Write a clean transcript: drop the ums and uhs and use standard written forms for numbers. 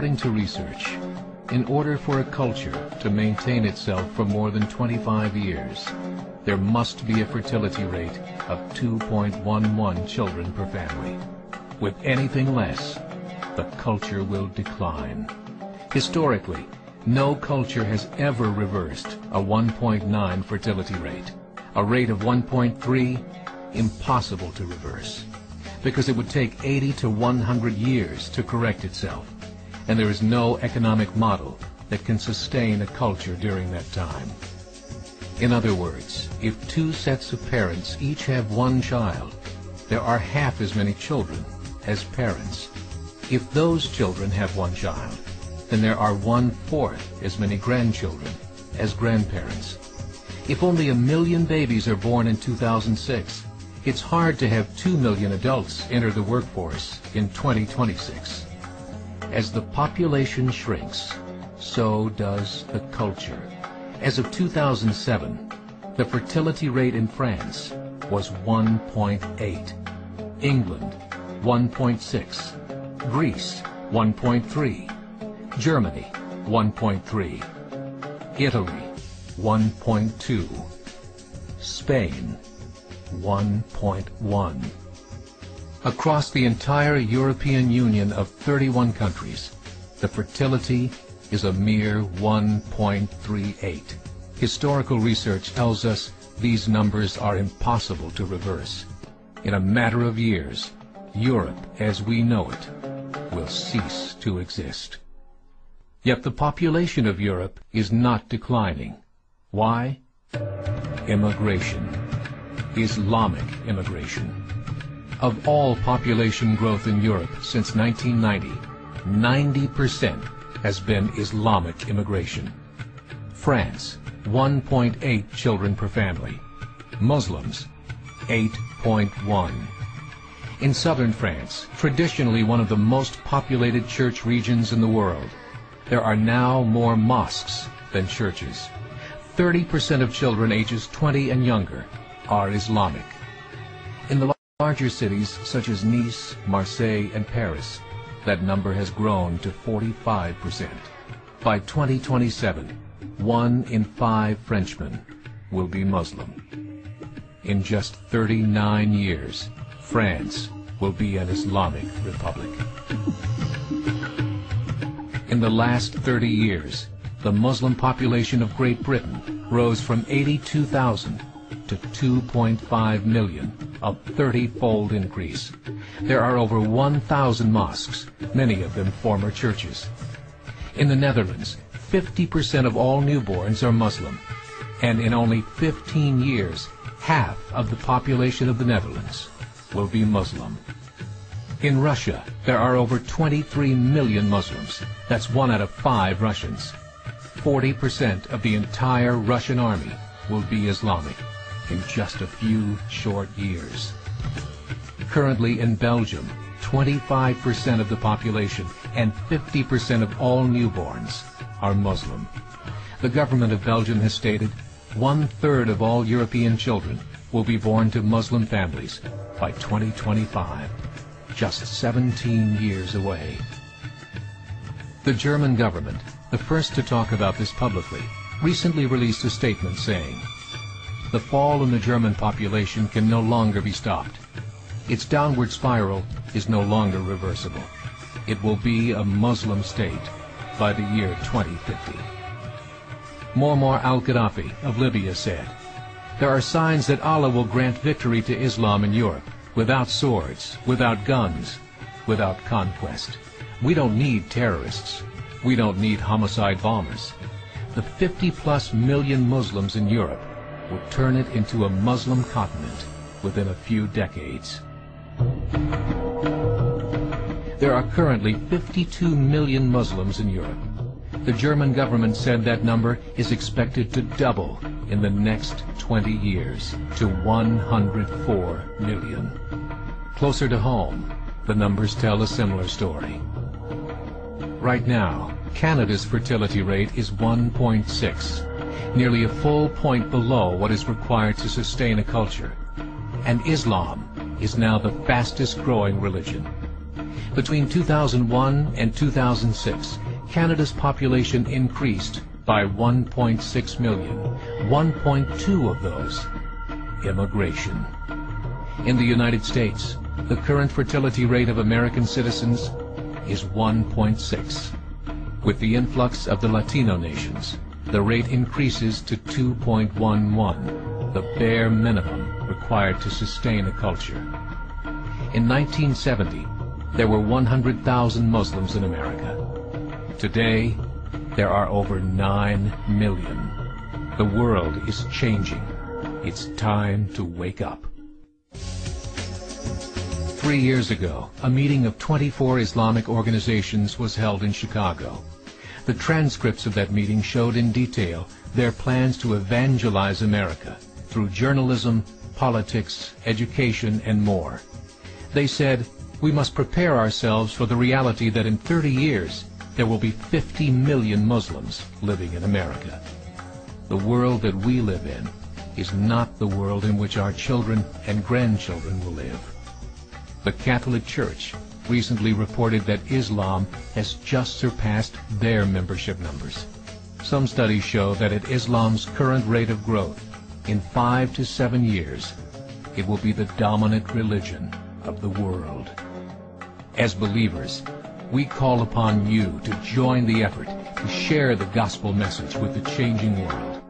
According to research, in order for a culture to maintain itself for more than 25 years, there must be a fertility rate of 2.11 children per family. With anything less, the culture will decline. Historically, no culture has ever reversed a 1.9 fertility rate. A rate of 1.3, impossible to reverse, because it would take 80 to 100 years to correct itself, and there is no economic model that can sustain a culture during that time. In other words, if two sets of parents each have one child, there are half as many children as parents. If those children have one child, then there are 1/4 as many grandchildren as grandparents. If only 1 million babies are born in 2006, it's hard to have 2 million adults enter the workforce in 2026. As the population shrinks, so does the culture. As of 2007, the fertility rate in France was 1.8, England 1.6, Greece 1.3, Germany 1.3, Italy 1.2, Spain 1.1. Across the entire European Union of 31 countries, the fertility is a mere 1.38. Historical research tells us these numbers are impossible to reverse. In a matter of years, Europe as we know it will cease to exist. Yet the population of Europe is not declining. Why? Immigration. Islamic immigration. Of all population growth in Europe since 1990, 90% has been Islamic immigration. France, 1.8 children per family. Muslims, 8.1. In southern France, traditionally one of the most populated church regions in the world, there are now more mosques than churches. 30% of children ages 20 and younger are Islamic. In the larger cities such as Nice, Marseille, and Paris, that number has grown to 45%. By 2027, 1 in 5 Frenchmen will be Muslim. In just 39 years, France will be an Islamic republic. In the last 30 years, the Muslim population of Great Britain rose from 82,000 to 2.5 million, a 30-fold increase. There are over 1,000 mosques, many of them former churches. In the Netherlands, 50% of all newborns are Muslim, and in only 15 years, half of the population of the Netherlands will be Muslim. In Russia, there are over 23 million Muslims. That's 1 out of 5 Russians. 40% of the entire Russian army will be Islamic in just a few short years. Currently in Belgium, 25% of the population and 50% of all newborns are Muslim. The government of Belgium has stated 1/3 of all European children will be born to Muslim families by 2025, just 17 years away. The German government, the first to talk about this publicly, recently released a statement saying, "The fall in the German population can no longer be stopped. Its downward spiral is no longer reversible. It will be a Muslim state by the year 2050. Muammar al-Gaddafi of Libya said, "There are signs that Allah will grant victory to Islam in Europe, without swords, without guns, without conquest. We don't need terrorists. We don't need homicide bombers. The 50+ million Muslims in Europe will turn it into a Muslim continent within a few decades." There are currently 52 million Muslims in Europe. The German government said that number is expected to double in the next 20 years to 104 million. Closer to home, the numbers tell a similar story. Right now, Canada's fertility rate is 1.6, nearly a full point below what is required to sustain a culture. And Islam is now the fastest growing religion. Between 2001 and 2006, Canada's population increased by 1.6 million, 1.2 of those immigration. In the United States, the current fertility rate of American citizens is 1.6. With the influx of the Latino nations, the rate increases to 2.11, the bare minimum required to sustain a culture. In 1970, there were 100,000 Muslims in America. Today, there are over 9 million. The world is changing. It's time to wake up. 3 years ago, a meeting of 24 Islamic organizations was held in Chicago. The transcripts of that meeting showed in detail their plans to evangelize America through journalism, politics, education, and more. They said, we must prepare ourselves for the reality that in 30 years, there will be 50 million Muslims living in America. The world that we live in is not the world in which our children and grandchildren will live. The Catholic Church recently reported that Islam has just surpassed their membership numbers. Some studies show that at Islam's current rate of growth, in 5 to 7 years, it will be the dominant religion of the world. As believers, we call upon you to join the effort to share the gospel message with the changing world.